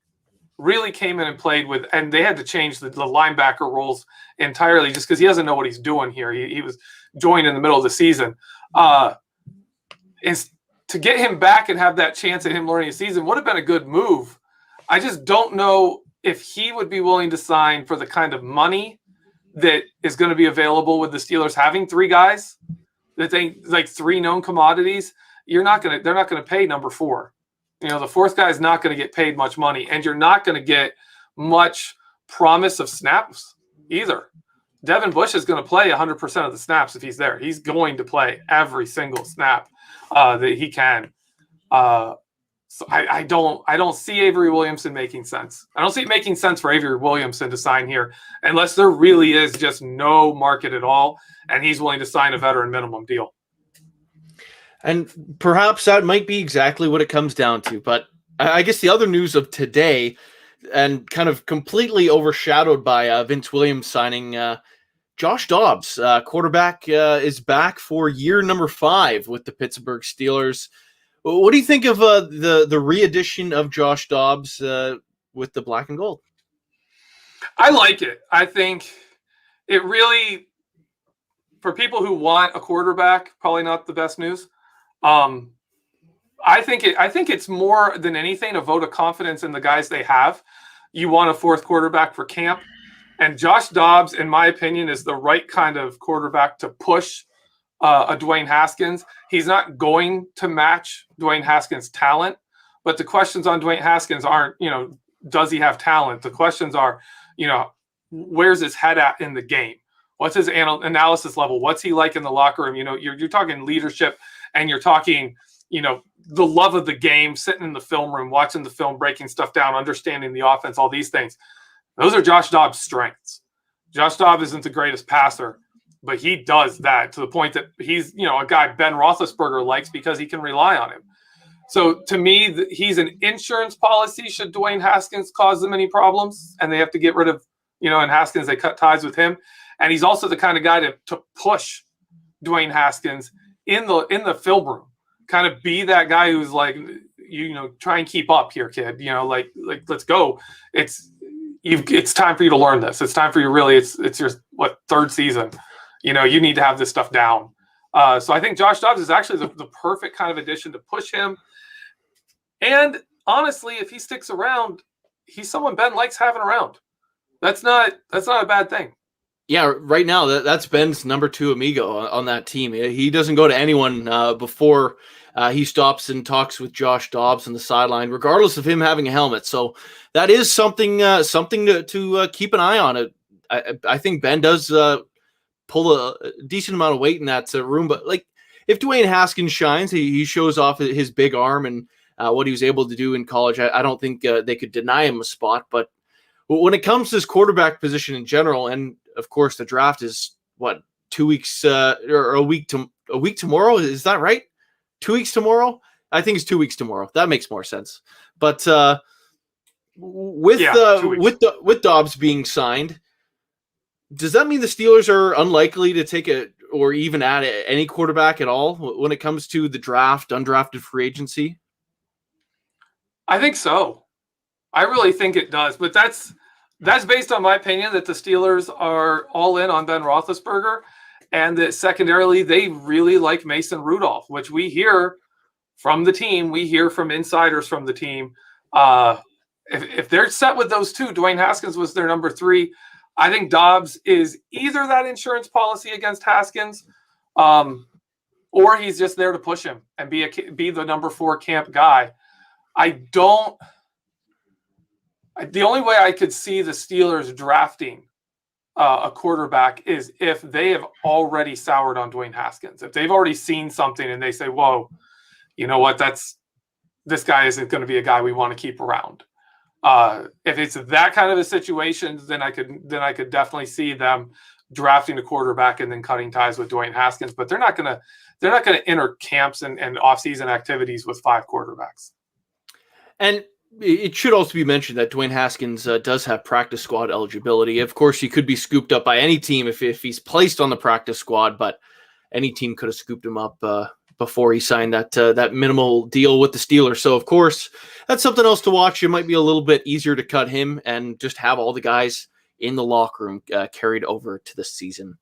[SPEAKER 2] Really came in and played with, and they had to change the linebacker roles entirely just because he doesn't know what he's doing here. He was joined in the middle of the season. Is to get him back and have that chance at him learning the season would have been a good move. I just don't know if he would be willing to sign for the kind of money that is going to be available with the Steelers having 3 guys that they like 3 known commodities. They're not going to pay number 4. The 4th guy is not going to get paid much money, and you're not going to get much promise of snaps either. Devin Bush is going to play 100% of the snaps if he's there. He's going to play every single snap that he can. So I don't see Avery Williamson making sense. I don't see it making sense for Avery Williamson to sign here unless there really is just no market at all, and he's willing to sign a veteran minimum deal.
[SPEAKER 1] And perhaps that might be exactly what it comes down to. But I guess the other news of today, and kind of completely overshadowed by Vince Williams signing, Josh Dobbs, quarterback, is back for year number 5 with the Pittsburgh Steelers. What do you think of the re-edition of Josh Dobbs with the black and gold?
[SPEAKER 2] I like it. I think it really, for people who want a quarterback, probably not the best news. I think it's more than anything a vote of confidence in the guys they have. You want a 4th quarterback for camp, and Josh Dobbs, in my opinion, is the right kind of quarterback to push a Dwayne Haskins. He's not going to match Dwayne Haskins' talent, but the questions on Dwayne Haskins aren't, does he have talent? The questions are, where's his head at in the game? What's his analysis level? What's he like in the locker room? You're talking leadership, and you're talking, the love of the game, sitting in the film room, watching the film, breaking stuff down, understanding the offense, all these things. Those are Josh Dobbs' strengths. Josh Dobbs isn't the greatest passer, but he does that to the point that he's, a guy Ben Roethlisberger likes because he can rely on him. So to me, he's an insurance policy should Dwayne Haskins cause them any problems and they have to get rid of, and Haskins, they cut ties with him. And he's also the kind of guy to push Dwayne Haskins in the film room, kind of be that guy who's like, try and keep up here, kid. Like let's go. It's it's time for you to learn this. It's time for you really. It's your third season. You need to have this stuff down. So I think Josh Dobbs is actually the perfect kind of addition to push him. And honestly, if he sticks around, he's someone Ben likes having around. That's not a bad thing.
[SPEAKER 1] Yeah, right now that's Ben's number 2 amigo on that team. He doesn't go to anyone before he stops and talks with Josh Dobbs on the sideline, regardless of him having a helmet. So that is something to keep an eye on. I think Ben does pull a decent amount of weight in that room. But like, if Dwayne Haskins shines, he shows off his big arm and what he was able to do in college. I don't think they could deny him a spot. But when it comes to this quarterback position in general, and of course the draft is 2 weeks or a week tomorrow. Is that right? 2 weeks tomorrow? I think it's 2 weeks tomorrow. That makes more sense. But with Dobbs being signed, does that mean the Steelers are unlikely to take or even add any quarterback at all when it comes to the draft, undrafted free agency?
[SPEAKER 2] I think so. I really think it does. But that's based on my opinion that the Steelers are all in on Ben Roethlisberger, and that secondarily they really like Mason Rudolph, which we hear from the team. We hear from insiders from the team. If they're set with those two, Dwayne Haskins was their number 3. I think Dobbs is either that insurance policy against Haskins, or he's just there to push him and be the number 4 camp guy. The only way I could see the Steelers drafting a quarterback is if they have already soured on Dwayne Haskins. If they've already seen something and they say, whoa, you know what, this guy isn't going to be a guy we want to keep around. If it's that kind of a situation, then I could definitely see them drafting a quarterback and then cutting ties with Dwayne Haskins. But they're not going to enter camps and off-season activities with 5 quarterbacks. And
[SPEAKER 1] it should also be mentioned that Dwayne Haskins does have practice squad eligibility. Of course, he could be scooped up by any team if he's placed on the practice squad, but any team could have scooped him up before he signed that minimal deal with the Steelers. So, of course, that's something else to watch. It might be a little bit easier to cut him and just have all the guys in the locker room carried over to the season.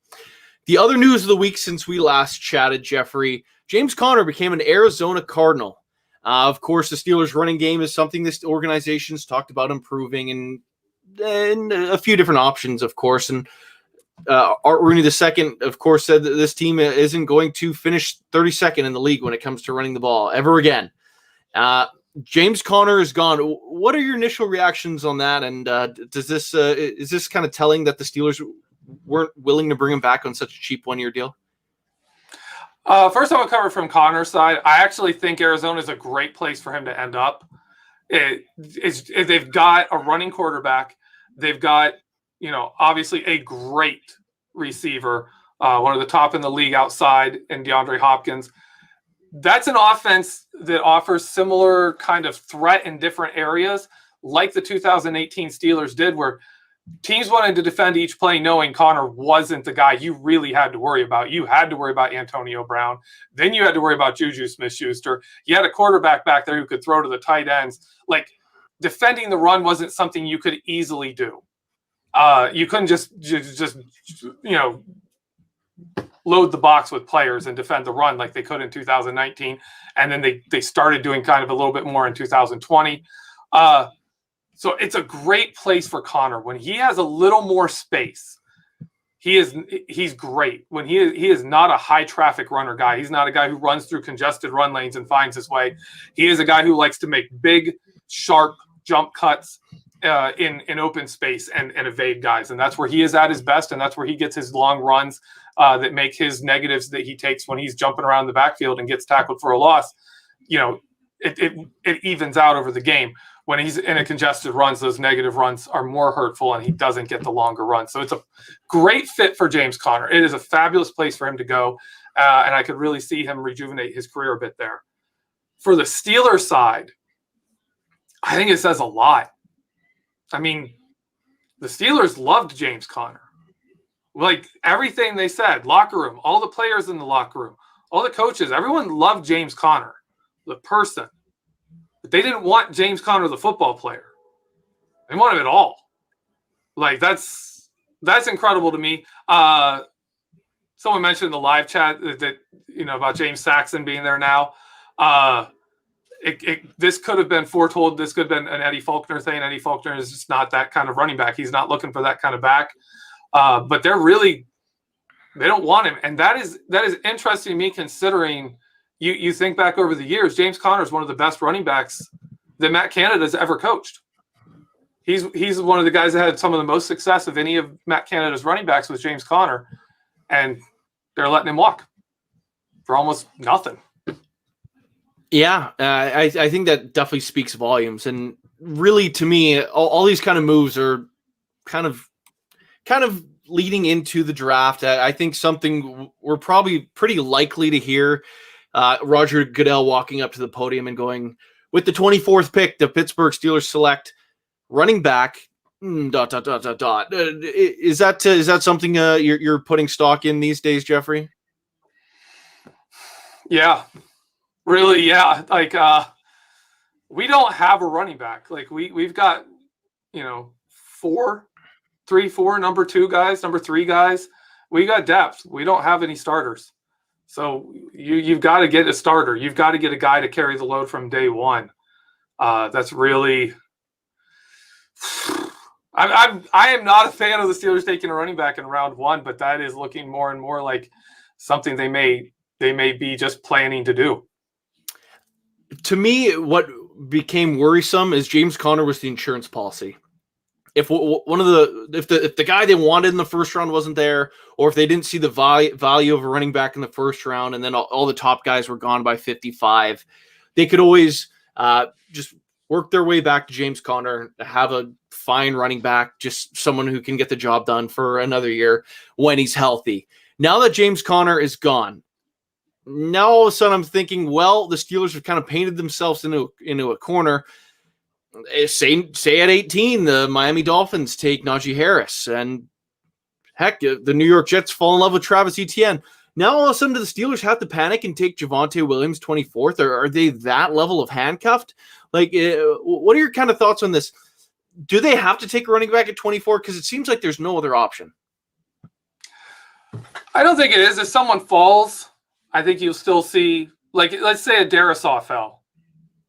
[SPEAKER 1] The other news of the week since we last chatted, Geoffrey, James Conner became an Arizona Cardinal. Of course, the Steelers' running game is something this organization's talked about improving, and a few different options, of course. And Art Rooney II, of course, said that this team isn't going to finish 32nd in the league when it comes to running the ball ever again. James Conner is gone. What are your initial reactions on that? And is this kind of telling that the Steelers weren't willing to bring him back on such a cheap 1-year deal?
[SPEAKER 2] First, I will cover from Connor's side. I actually think Arizona is a great place for him to end up. They've got a running quarterback. They've got, obviously a great receiver, one of the top in the league outside in DeAndre Hopkins. That's an offense that offers similar kind of threat in different areas, like the 2018 Steelers did, where teams wanted to defend each play knowing Conner wasn't the guy you really had to worry about. You had to worry about Antonio Brown. Then you had to worry about Juju Smith-Schuster. You had a quarterback back there who could throw to the tight ends. Like, defending the run wasn't something you could easily do. You couldn't just load the box with players and defend the run like they could in 2019. And then they started doing kind of a little bit more in 2020. So it's a great place for Conner. When he has a little more space, he's great. When he is not a high traffic runner guy. He's not a guy who runs through congested run lanes and finds his way. He is a guy who likes to make big, sharp jump cuts in open space and evade guys. And that's where he is at his best, and that's where he gets his long runs that make his negatives that he takes when he's jumping around the backfield and gets tackled for a loss. It evens out over the game. When he's in a congested runs, those negative runs are more hurtful, and he doesn't get the longer runs. So it's a great fit for James Conner. It is a fabulous place for him to go, and I could really see him rejuvenate his career a bit there. For the Steelers side, I think it says a lot. I mean, the Steelers loved James Conner. Like, everything they said, locker room, all the players in the locker room, all the coaches, everyone loved James Conner, the person. But they didn't want James Conner, the football player. They wanted it all. Like that's incredible to me. Someone mentioned in the live chat that about James Saxon being there now. This could have been foretold. This could have been an Eddie Faulkner thing. Eddie Faulkner is just not that kind of running back. He's not looking for that kind of back. But they don't want him, and that is interesting to me, considering you think back over the years. James Conner is one of the best running backs that Matt Canada's ever coached. He's one of the guys that had some of the most success of any of Matt Canada's running backs was James Conner, and they're letting him walk for almost nothing.
[SPEAKER 1] Yeah, I think that definitely speaks volumes. And really, to me, all these kind of moves are kind of leading into the draft. I think something we're probably pretty likely to hear Roger Goodell walking up to the podium and going, with the 24th pick, the Pittsburgh Steelers select running back. ... Is that something you're putting stock in these days, Geoffrey?
[SPEAKER 2] Yeah, really. Yeah. Like, we don't have a running back. Like we've got, 4, number 2 guys, number 3 guys. We got depth. We don't have any starters. So you've got to get a starter. You've got to get a guy to carry the load from day one. That's really, I am not a fan of the Steelers taking a running back in round 1, but that is looking more and more like something they may be just planning to do.
[SPEAKER 1] To me, what became worrisome is James Conner was the insurance policy. If the guy they wanted in the first round wasn't there, or if they didn't see the value of a running back in the first round, and then all the top guys were gone by 55, they could always just work their way back to James Conner, have a fine running back, just someone who can get the job done for another year when he's healthy. Now that James Conner is gone, now all of a sudden I'm thinking, well, the Steelers have kind of painted themselves into a corner. Say at 18, the Miami Dolphins take Najee Harris, and heck, the New York Jets fall in love with Travis Etienne. Now all of a sudden, do the Steelers have to panic and take Javonte Williams 24th? Or are they that level of handcuffed? Like, what are your kind of thoughts on this? Do they have to take a running back at 24? Because it seems like there's no other option.
[SPEAKER 2] I don't think it is. If someone falls, I think you'll still see, like, let's say a Darisaw fell,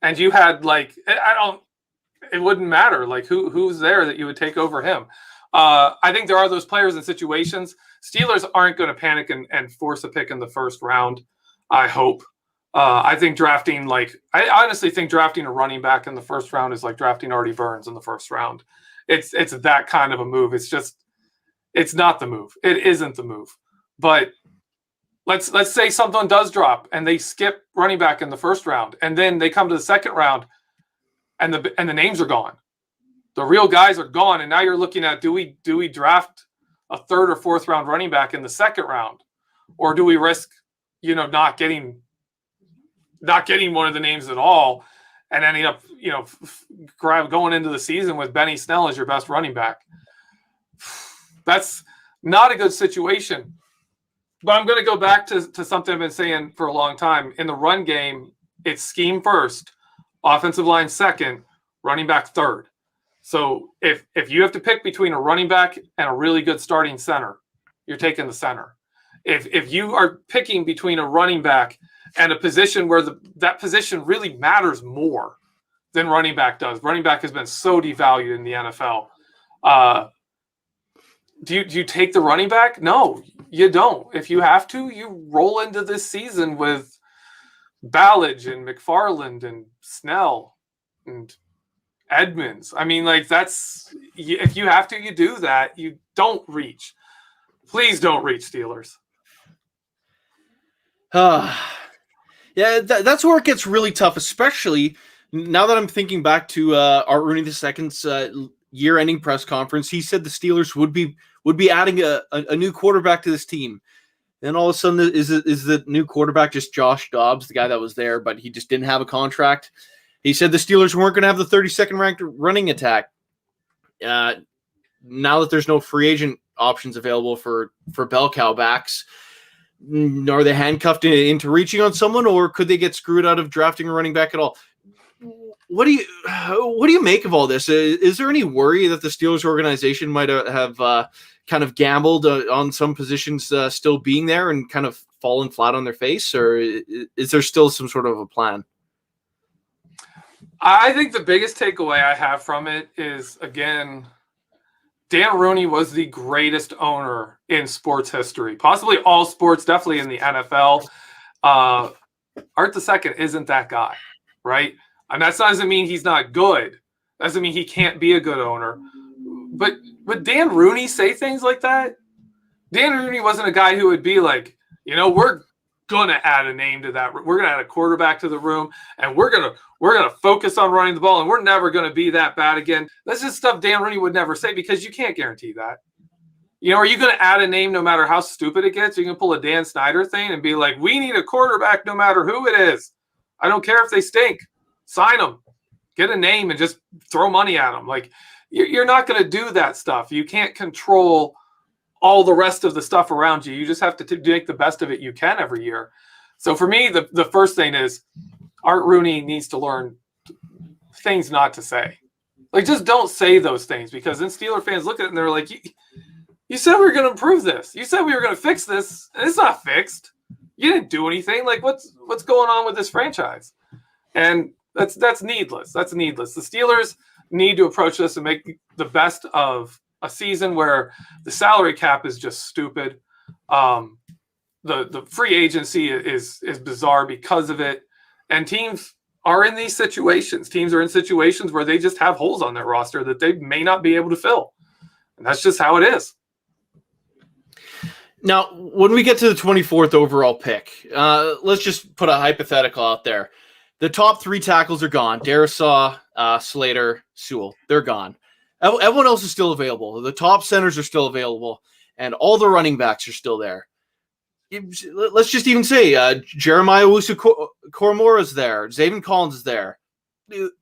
[SPEAKER 2] and you had, like, it wouldn't matter, like, who's there that you would take over him. I think there are those players in situations. Steelers aren't going to panic and force a pick in the first round, I hope. I think I honestly think drafting a running back in the first round is like drafting Artie Burns in the first round. It's that kind of a move. It's not the move. It isn't the move. But let's say something does drop and they skip running back in the first round, and then they come to the second round and the names are gone. The real guys are gone, and now you're looking at, do we draft a third or fourth round running back in the second round, or do we risk not getting one of the names at all and ending up going into the season with Benny Snell as your best running back? That's not a good situation. But I'm going to go back to something I've been saying for a long time. In the run game, it's scheme first, offensive line second, running back third. So if you have to pick between a running back and a really good starting center, you're taking the center. If you are picking between a running back and a position where that position really matters more than running back does, running back has been so devalued in the NFL. Do you take the running back? No, you don't. If you have to, you roll into this season with Ballage and McFarland and Snell and Edmonds. I mean, like, if you have to, you do that. You don't reach. Please don't reach, Steelers.
[SPEAKER 1] Yeah, that's where it gets really tough, especially now that I'm thinking back to Art Rooney II's year-ending press conference. He said the Steelers would be adding a new quarterback to this team. And all of a sudden, is the new quarterback just Josh Dobbs, the guy that was there, but he just didn't have a contract? He said the Steelers weren't going to have the 32nd ranked running attack. Now that there's no free agent options available for bell cow backs, are they handcuffed into reaching on someone, or could they get screwed out of drafting a running back at all? what do you make of all this? Is there any worry that the Steelers organization might have kind of gambled on some positions still being there and kind of fallen flat on their face, or is there still some sort of a plan?
[SPEAKER 2] I think the biggest takeaway I have from it is, again, Dan Rooney was the greatest owner in sports history, possibly all sports, definitely in the NFL. Art II isn't that guy, right? And that doesn't mean he's not good. That doesn't mean he can't be a good owner. But would Dan Rooney say things like that? Dan Rooney wasn't a guy who would be like, we're going to add a name to that. We're going to add a quarterback to the room, and we're going to focus on running the ball, and we're never going to be that bad again. That's just stuff Dan Rooney would never say, because you can't guarantee that. Are you going to add a name no matter how stupid it gets? You can pull a Dan Snyder thing and be like, we need a quarterback no matter who it is. I don't care if they stink. Sign them. Get a name and just throw money at them. Like, you're not going to do that stuff. You can't control all the rest of the stuff around you. You just have to make the best of it you can every year. So for me, the first thing is Art Rooney needs to learn things not to say. Like, just don't say those things, because then Steeler fans look at it and they're like, you said we were going to improve this. You said we were going to fix this, and it's not fixed. You didn't do anything. Like, what's going on with this franchise? And that's needless. That's needless. The Steelers need to approach this and make the best of a season where the salary cap is just stupid. The free agency is bizarre because of it. And teams are in these situations. Teams are in situations where they just have holes on their roster that they may not be able to fill. And that's just how it is.
[SPEAKER 1] Now, when we get to the 24th overall pick, let's just put a hypothetical out there. The top 3 tackles are gone. Darisaw, Slater, Sewell. They're gone. Everyone else is still available. The top centers are still available, and all the running backs are still there. Let's just even say Jeremiah Owusu-Koramoah is there. Zaven Collins is there.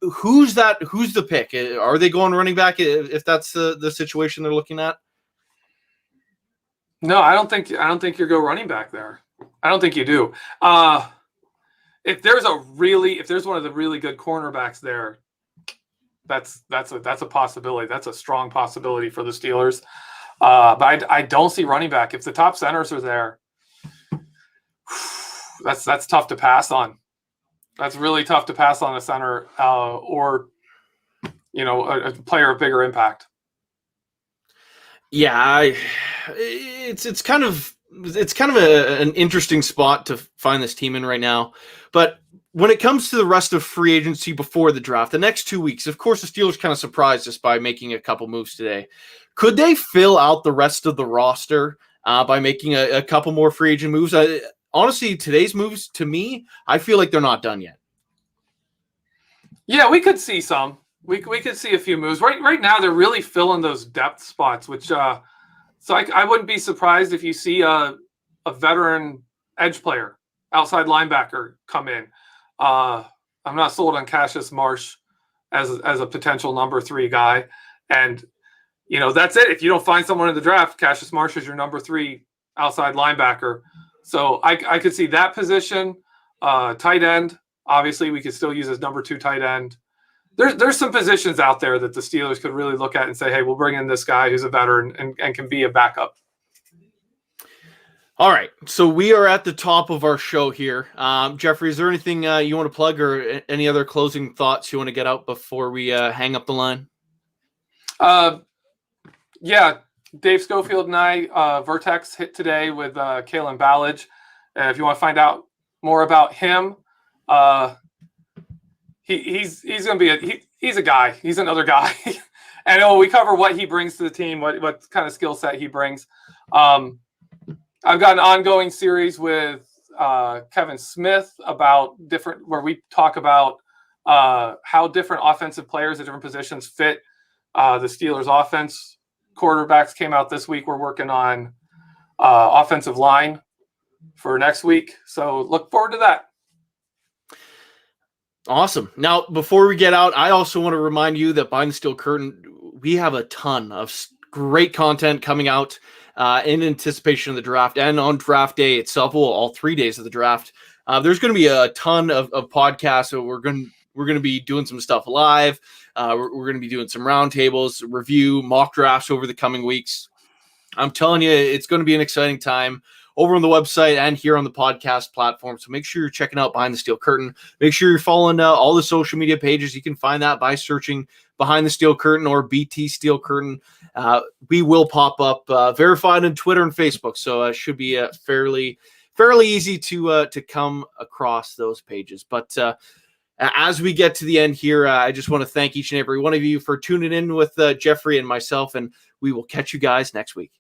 [SPEAKER 1] Who's the pick? Are they going running back if that's the situation they're looking at?
[SPEAKER 2] No, I don't think you go running back there. I don't think you do. If there's one of the really good cornerbacks there, that's a possibility. That's a strong possibility for the Steelers. But I don't see running back. If the top centers are there, that's tough to pass on. That's really tough to pass on a center or a player of bigger impact.
[SPEAKER 1] Yeah, it's kind of an interesting spot to find this team in right now. But when it comes to the rest of free agency before the draft, the next 2 weeks, of course, the Steelers kind of surprised us by making a couple moves today. Could they fill out the rest of the roster by making a couple more free agent moves? Honestly, today's moves, to me, I feel like they're not done yet.
[SPEAKER 2] Yeah, we could see some. We could see a few moves. Right now, they're really filling those depth spots, which so I wouldn't be surprised if you see a veteran edge player, outside linebacker come in. I'm not sold on Cassius Marsh as a potential number 3 guy. And, that's it. If you don't find someone in the draft, Cassius Marsh is your number 3 outside linebacker. So I could see that position. Tight end, obviously, we could still use as number 2 tight end. There's some positions out there that the Steelers could really look at and say, hey, we'll bring in this guy who's a veteran and can be a backup.
[SPEAKER 1] All right, so we are at the top of our show here. Geoffrey, is there anything you want to plug or any other closing thoughts you want to get out before we hang up the line?
[SPEAKER 2] Yeah, Dave Schofield and I, Vertex hit today with Kalen Ballage. If you want to find out more about him, he's going to be he's a guy. He's another guy. And we cover what he brings to the team, what kind of skill set he brings. I've got an ongoing series with Kevin Smith about where we talk about how different offensive players at different positions fit the Steelers offense. Quarterbacks came out this week. We're working on offensive line for next week. So look forward to that. Awesome.
[SPEAKER 1] Now, before we get out, I also want to remind you that Behind the Steel Curtain, we have a ton of great content coming out in anticipation of the draft and on draft day itself, all 3 days of the draft. There's going to be a ton of podcasts that we're going we're going to be doing some stuff live. We're going to be doing some roundtables, review, mock drafts over the coming weeks. I'm telling you, it's going to be an exciting time over on the website and here on the podcast platform. So make sure you're checking out Behind the Steel Curtain. Make sure you're following all the social media pages. You can find that by searching Behind the Steel Curtain or BT Steel Curtain. We will pop up verified on Twitter and Facebook. So it should be fairly easy to come across those pages. But as we get to the end here, I just want to thank each and every one of you for tuning in with Geoffrey and myself, and we will catch you guys next week.